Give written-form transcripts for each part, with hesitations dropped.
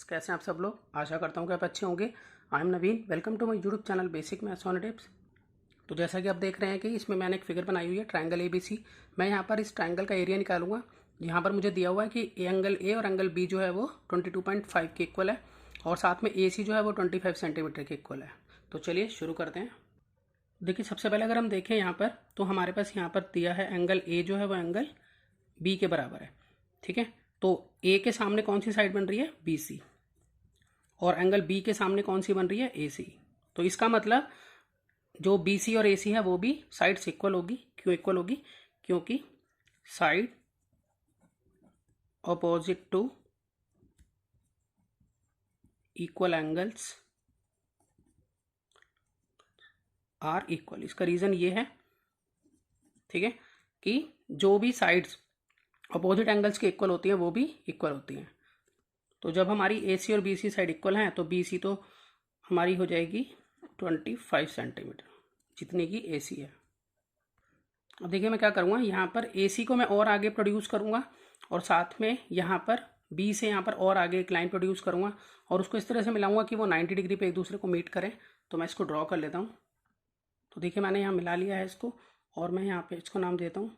कैसे हैं आप सब लोग। आशा करता हूँ कि आप अच्छे होंगे। I am Naveen, welcome to my YouTube channel basic maths on tips. तो जैसा कि आप देख रहे हैं कि इसमें मैंने एक फिगर बनाई हुई है ट्रायंगल ABC। मैं यहाँ पर इस ट्रायंगल का एरिया निकालूंगा। यहाँ पर मुझे दिया हुआ है कि एंगल ए और एंगल बी जो है वो 22.5 के इक्वल है और साथ में AC जो है वो 25 सेंटीमीटर के इक्वल है। तो चलिए शुरू करते हैं। देखिए सबसे पहले अगर हम देखें यहाँ पर तो हमारे पास यहाँ पर दिया है एंगल ए जो है वो एंगल बी के बराबर है। ठीक है, तो ए के सामने कौन सी साइड बन रही है BC और एंगल बी के सामने कौन सी बन रही है AC। तो इसका मतलब जो BC और AC है वो भी साइड्स इक्वल होगी। क्यों इक्वल होगी? क्योंकि side opposite to equal angles are equal. इसका रीजन ये है, ठीक है, कि जो भी साइड्स अपोजिट एंगल्स के इक्वल होती हैं वो भी इक्वल होती हैं। तो जब हमारी AC और BC साइड इक्वल हैं तो BC तो हमारी हो जाएगी 25 सेंटीमीटर जितनी की AC है। अब देखिए मैं क्या करूँगा, यहाँ पर AC को मैं और आगे प्रोड्यूस करूँगा और साथ में यहाँ पर B से यहाँ पर और आगे एक लाइन प्रोड्यूस करूँगा और उसको इस तरह से मिलाऊंगा कि वो 90 डिग्री पे एक दूसरे को मीट करें। तो मैं इसको ड्रॉ कर लेता हूँ। तो देखिए मैंने यहाँ मिला लिया है इसको और मैं यहाँ पे इसको नाम देता हूँ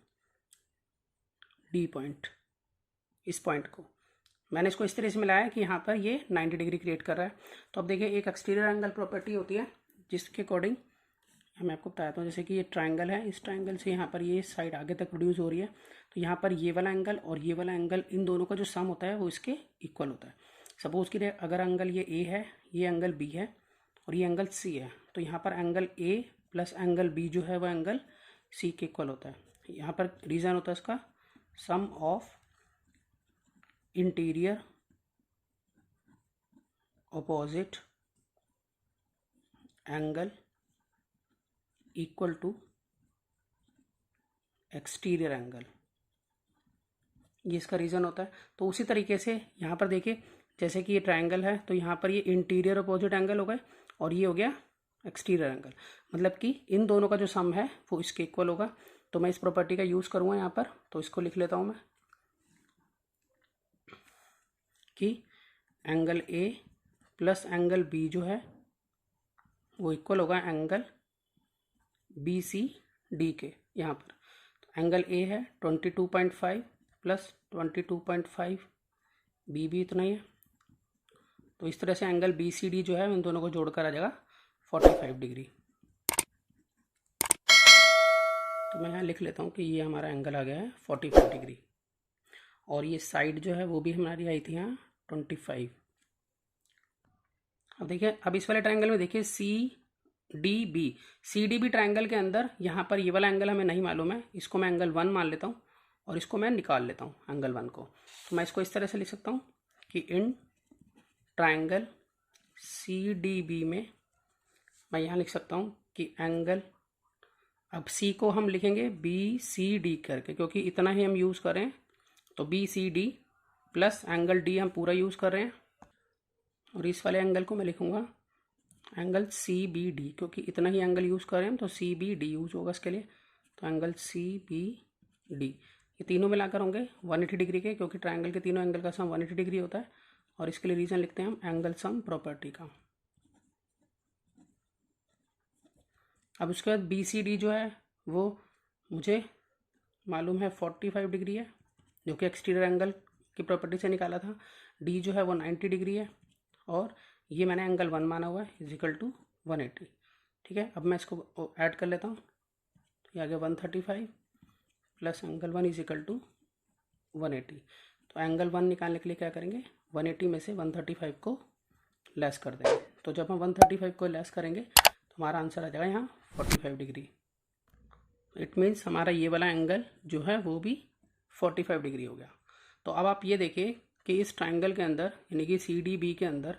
D पॉइंट। इस पॉइंट को मैंने इसको इस तरह से मिलाया कि यहाँ पर ये 90 डिग्री क्रिएट कर रहा है। तो अब देखिए एक एक्सटीरियर एंगल प्रॉपर्टी होती है जिसके अकॉर्डिंग मैं आपको बताता हूँ। जैसे कि ये ट्रायंगल है, इस ट्रायंगल से यहाँ पर ये साइड आगे तक प्रोड्यूस हो रही है तो यहाँ पर ये वाला एंगल और ये वाला एंगल इन दोनों का जो सम होता है वो इसके इक्वल होता है। सपोज कि अगर एंगल ये A है, ये एंगल B है और ये एंगल C है तो यहाँ पर angle A plus angle B जो है वो एंगल C के इक्वल होता है। यहाँ पर रीजन होता है इसका sum of interior opposite angle equal to exterior angle, ये इसका रीज़न होता है। तो उसी तरीके से यहाँ पर देखिए जैसे कि ये ट्रायंगल है तो यहाँ पर ये इंटीरियर अपोजिट एंगल हो गए और ये हो गया एक्सटीरियर एंगल। मतलब कि इन दोनों का जो सम है वो इसके इक्वल होगा। तो मैं इस प्रॉपर्टी का यूज़ करूँगा यहाँ पर, तो इसको लिख लेता हूँ मैं कि angle A plus angle B जो है वो इक्वल होगा एंगल BCD के। यहाँ पर तो एंगल A है 22.5 प्लस 22.5, B भी इतना ही है। तो इस तरह से एंगल BCD जो है इन दोनों को जोड़कर आ जाएगा 45 डिग्री। तो मैं यहाँ लिख लेता हूँ कि ये हमारा एंगल आ गया है 45 डिग्री और ये साइड जो है वो भी हमारी आई थी यहाँ 25। अब देखिए अब इस वाले ट्रायंगल में देखिए CDB ट्रायंगल के अंदर यहाँ पर ये वाला एंगल हमें नहीं मालूम है, इसको मैं एंगल 1 मान लेता हूँ और इसको मैं निकाल लेता हूँ एंगल 1 को। तो मैं इसको इस तरह से लिख सकता हूँ कि इन ट्रायंगल CDB में मैं यहाँ लिख सकता हूँ कि एंगल, अब C को हम लिखेंगे BCD करके क्योंकि इतना ही हम यूज़ करें तो BCD प्लस एंगल D हम पूरा यूज़ कर रहे हैं और इस वाले एंगल को मैं लिखूँगा एंगल CBD क्योंकि इतना ही एंगल यूज़ कर रहे हैं तो CBD यूज़ होगा इसके लिए। तो एंगल CBD ये तीनों मिलाकर होंगे 180 डिग्री के क्योंकि ट्रायंगल के तीनों एंगल का सम 180 डिग्री होता है और इसके लिए रीज़न लिखते हैं हम एंगल सम प्रॉपर्टी का। अब उसके बाद BCD जो है वो मुझे मालूम है 45 डिग्री है जो कि एक्सटीरियर एंगल की प्रॉपर्टी से निकाला था। D जो है वो 90 डिग्री है और ये मैंने एंगल 1 माना हुआ है इजिकल टू 180। ठीक है, अब मैं इसको ऐड कर लेता हूँ तो ये आ गया 135 प्लस एंगल 1 इजिकल टू 180। तो एंगल 1 निकालने के लिए क्या करेंगे, 180 में से 135 को लेस कर देंगे। तो जब हम 135 को लेस करेंगे तो हमारा आंसर आ जाएगा यहाँ 45 डिग्री। इट मीन्स हमारा ये वाला एंगल जो है वो भी 45 डिग्री हो गया। तो अब आप ये देखिए कि इस ट्रायंगल के अंदर यानी कि CDB के अंदर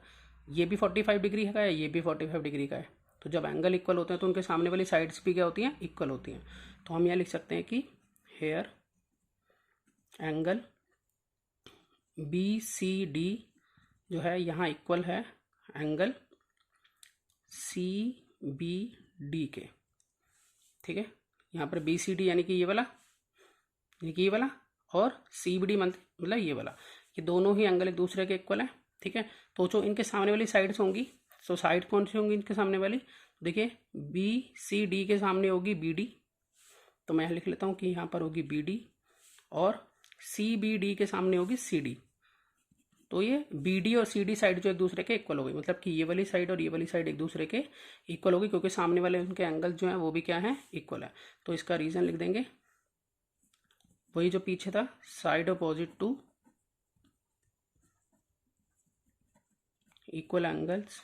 ये भी 45 डिग्री का है, ये भी 45 डिग्री का है। तो जब एंगल इक्वल होते हैं तो उनके सामने वाली साइड्स भी क्या होती हैं, इक्वल होती हैं। तो हम यहाँ लिख सकते हैं कि हेयर एंगल BCD जो है यहाँ इक्वल है एंगल CBD के। ठीक है, यहाँ पर BCD यानी कि ये वाला और CBD मतलब ये वाला, ये दोनों ही एंगल एक दूसरे के इक्वल है। ठीक है। तो जो इनके सामने वाली साइड्स होंगी, तो साइड कौन सी होंगी इनके सामने वाली, देखिए बी सी डी के सामने होगी बी डी, तो मैं लिख लेता हूँ कि यहाँ पर होगी बी डी, और सी बी डी के सामने होगी सी डी। तो ये बी डी और सी डी साइड जो एक दूसरे के इक्वल हो गई, मतलब कि ये वाली साइड और ये वाली साइड एक दूसरे के इक्वल होगी, क्योंकि सामने वाले उनके एंगल जो है वो भी क्या है, इक्वल है। तो इसका रीज़न लिख देंगे वही जो पीछे था, side opposite to equal angles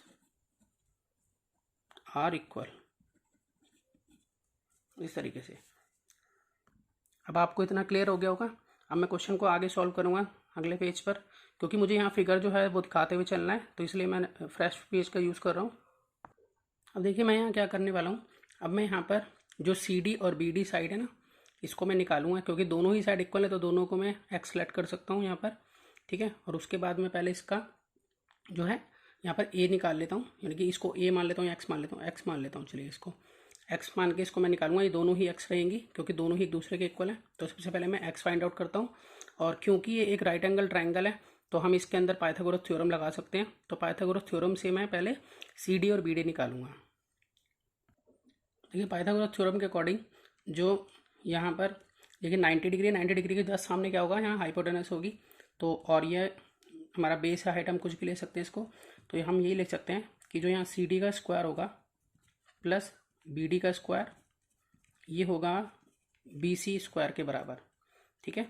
are equal, इस तरीके से। अब आपको इतना क्लियर हो गया होगा। अब मैं क्वेश्चन को आगे सॉल्व करूँगा अगले पेज पर, क्योंकि मुझे यहाँ फिगर जो है वो दिखाते हुए चलना है, तो इसलिए मैं फ्रेश पेज का यूज़ कर रहा हूँ। अब देखिए मैं यहाँ क्या करने वाला हूँ, अब मैं यहाँ पर जो सी डी और बी डी साइड है ना, इसको मैं निकालूंगा, क्योंकि दोनों ही साइड इक्वल है, तो दोनों को मैं एक्स सेलेक्ट कर सकता हूँ यहाँ पर, ठीक है। और उसके बाद मैं पहले इसका जो है यहाँ पर ए निकाल लेता हूँ, यानी कि इसको ए मान लेता हूँ, एक्स मान लेता हूँ, एक्स मान लेता हूँ, चलिए इसको एक्स मान के इसको मैं निकालूंगा। ये दोनों ही एक्स रहेंगी, क्योंकि दोनों ही एक दूसरे के इक्वल हैं। तो सबसे पहले मैं एक्स फाइंड आउट करता हूँ, और क्योंकि ये एक राइट एंगल ट्राइंगल है, तो हम इसके अंदर पाइथागोरस थ्योरम लगा सकते हैं। तो पाइथागोरस थ्योरम से मैं पहले सी डी और बी डी निकालूंगा। देखिए पाइथागोरस थ्योरम के अकॉर्डिंग जो यहाँ पर देखिए 90 डिग्री, 90 डिग्री के जस्ट सामने क्या होगा, यहाँ हाइपोटेनस होगी। तो और ये हमारा बेस है, हाइट हम कुछ भी ले सकते हैं इसको। तो हम यही लिख सकते हैं कि जो यहाँ सी डी का स्क्वायर होगा प्लस बी डी का स्क्वायर, ये होगा बी सी स्क्वायर के बराबर, ठीक है।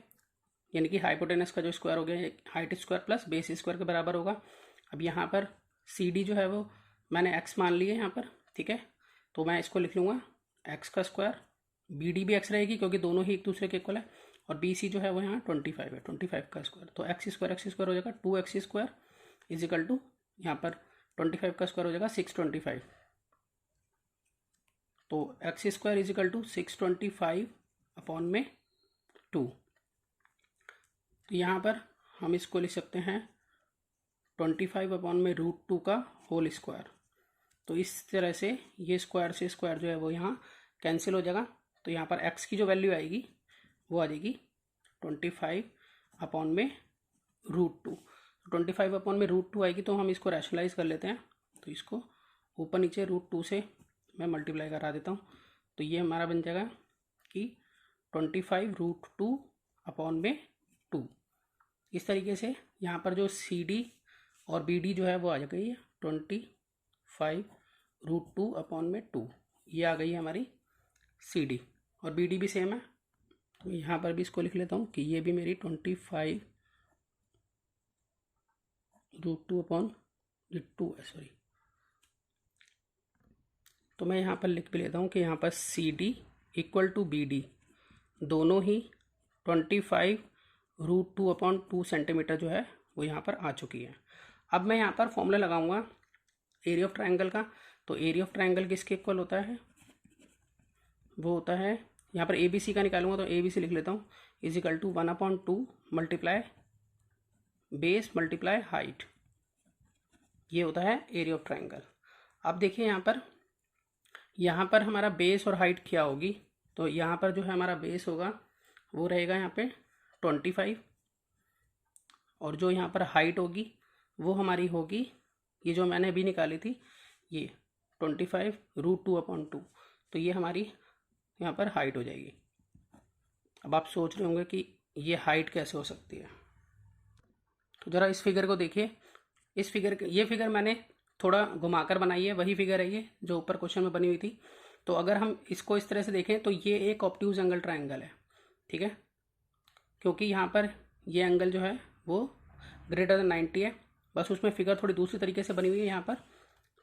यानी कि हाइपोटेनस का जो स्क्वायर हो गया, height square plus base square के बराबर होगा। अब यहाँ पर सी डी जो है वो मैंने एक्स मान लिया है यहाँ पर, ठीक है। तो मैं इसको लिख लूँगा एक्स का स्क्वायर, बी डी भी एक्स रहेगी क्योंकि दोनों ही एक दूसरे के इक्वल है, और बी सी जो है वो यहाँ 25 है, 25 का स्क्वायर। तो एक्स स्क्वायर हो जाएगा 2x square is equal to यहाँ पर 25 का स्क्वायर हो जाएगा 625। तो x square is equal to 625 upon में 2। तो यहाँ पर हम इसको लिख सकते हैं 25 अपॉन में √2 का होल स्क्वायर। तो इस तरह से ये स्क्वायर से स्क्वायर जो है वो यहाँ कैंसिल हो जाएगा। तो यहाँ पर x की जो वैल्यू आएगी वो आ जाएगी 25 अपॉन में √2। 25 अपॉन में √2 आएगी, तो हम इसको रैशनलाइज कर लेते हैं। तो इसको ऊपर नीचे √2 से मैं मल्टीप्लाई करा देता हूँ। तो ये हमारा बन जाएगा कि 25 √2 अपॉन में 2। इस तरीके से यहाँ पर जो सी डी और बी डी जो है वो आ गई है 25 √2 अपॉन में 2। ये आ गई है हमारी सी डी, और बी डी भी सेम है। तो यहाँ पर भी इसको लिख लेता हूँ कि ये भी मेरी 25 √2 अपॉन 2 है, सॉरी। तो मैं यहाँ पर लिख भी लेता हूँ कि यहाँ पर C D equal to B D दोनों ही 25 √2 अपॉन 2 सेंटीमीटर जो है वो यहाँ पर आ चुकी है। अब मैं यहाँ पर फॉर्मूला लगाऊंगा एरिया ऑफ ट्रायंगल का। तो एरिया ऑफ ट्रायंगल किसके इक्वल होता है, वो होता है यहाँ पर ए बी सी का निकालूंगा, तो ए बी सी लिख लेता हूँ is equal to 1/2 multiply base multiply height. ये होता है एरिया ऑफ ट्रायंगल। अब देखिए यहाँ पर हमारा बेस और हाइट क्या होगी। तो यहाँ पर जो है हमारा बेस होगा वो रहेगा यहाँ पे 25, और जो यहाँ पर हाइट होगी वो हमारी होगी, ये जो मैंने अभी निकाली थी, ये 25 √2 अपॉन 2। तो ये हमारी यहाँ पर हाइट हो जाएगी। अब आप सोच रहे होंगे कि ये हाइट कैसे हो सकती है। तो ज़रा इस फिगर को देखिए। ये फिगर मैंने थोड़ा घुमाकर बनाई है, वही फिगर है ये जो ऊपर क्वेश्चन में बनी हुई थी। तो अगर हम इसको इस तरह से देखें तो ये एक ऑब्ट्यूज एंगल ट्रायंगल है, ठीक है, क्योंकि यहाँ पर ये एंगल जो है वो ग्रेटर देन 90 है। बस उसमें फिगर थोड़ी दूसरी तरीके से बनी हुई है यहाँ पर,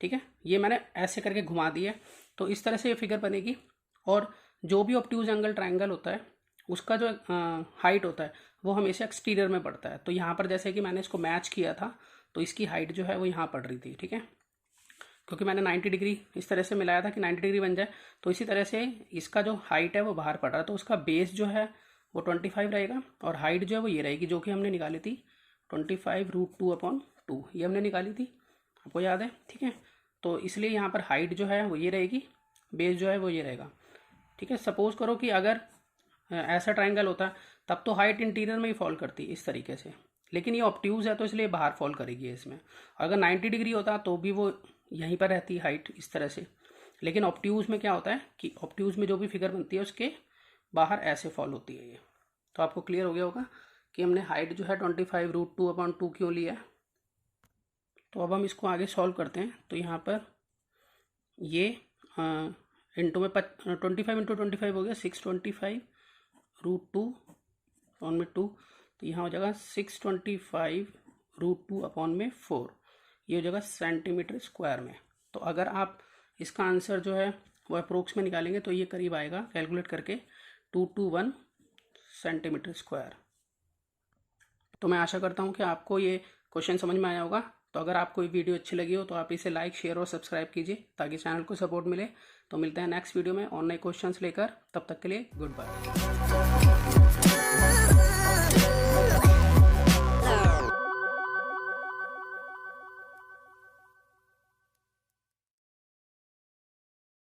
ठीक है। ये मैंने ऐसे करके घुमा दी है, तो इस तरह से ये फिगर बनेगी। और जो भी ऑब्ट्यूज एंगल ट्रायंगल होता है उसका जो हाइट होता है वो हमेशा एक्सटीरियर में पड़ता है। तो यहाँ पर जैसे कि मैंने इसको मैच किया था, तो इसकी हाइट जो है वो यहाँ पड़ रही थी, ठीक है, क्योंकि मैंने 90 डिग्री इस तरह से मिलाया था कि 90 डिग्री बन जाए। तो इसी तरह से इसका जो हाइट है वो बाहर पड़ रहा है, तो उसका बेस जो है वो 25 रहेगा, और हाइट जो है वो ये रहेगी जो कि हमने निकाली थी 25 √2 अपॉन 2। ये हमने निकाली थी, आपको याद है, ठीक है। तो इसलिए यहाँ पर हाइट जो है वो ये रहेगी, बेस जो है वो ये रहेगा, ठीक है। सपोज करो कि अगर ऐसा ट्रायंगल होता तब तो हाइट इंटीरियर में ही फॉल करती इस तरीके से, लेकिन ये ऑब्ट्यूज है तो इसलिए बाहर फॉल करेगी इसमें। अगर 90 डिग्री होता तो भी वो यहीं पर रहती हाइट इस तरह से। लेकिन ऑब्ट्यूज में क्या होता है कि ऑब्ट्यूज में जो भी फिगर बनती है उसके बाहर ऐसे फॉल होती है ये। तो आपको क्लियर हो गया होगा कि हमने हाइट जो है 25√2/2 क्यों लिया है। तो अब हम इसको आगे सॉल्व करते हैं। तो यहाँ पर ये इंटू में 25 × 25 हो गया 625√2/2। तो यहाँ हो जाएगा 625√2/4, ये हो जाएगा सेंटीमीटर स्क्वायर में। तो अगर आप इसका आंसर जो है वो अप्रोक्स में निकालेंगे तो ये करीब आएगा कैलकुलेट करके 221 सेंटीमीटर स्क्वायर। तो मैं आशा करता हूँ कि आपको ये क्वेश्चन समझ में आया होगा। तो अगर आपको ये वीडियो अच्छी लगी हो तो आप इसे लाइक, शेयर और सब्सक्राइब कीजिए ताकि चैनल को सपोर्ट मिले। तो मिलते हैं नेक्स्ट वीडियो में और नए क्वेश्चंस लेकर। तब तक के लिए गुड बाय।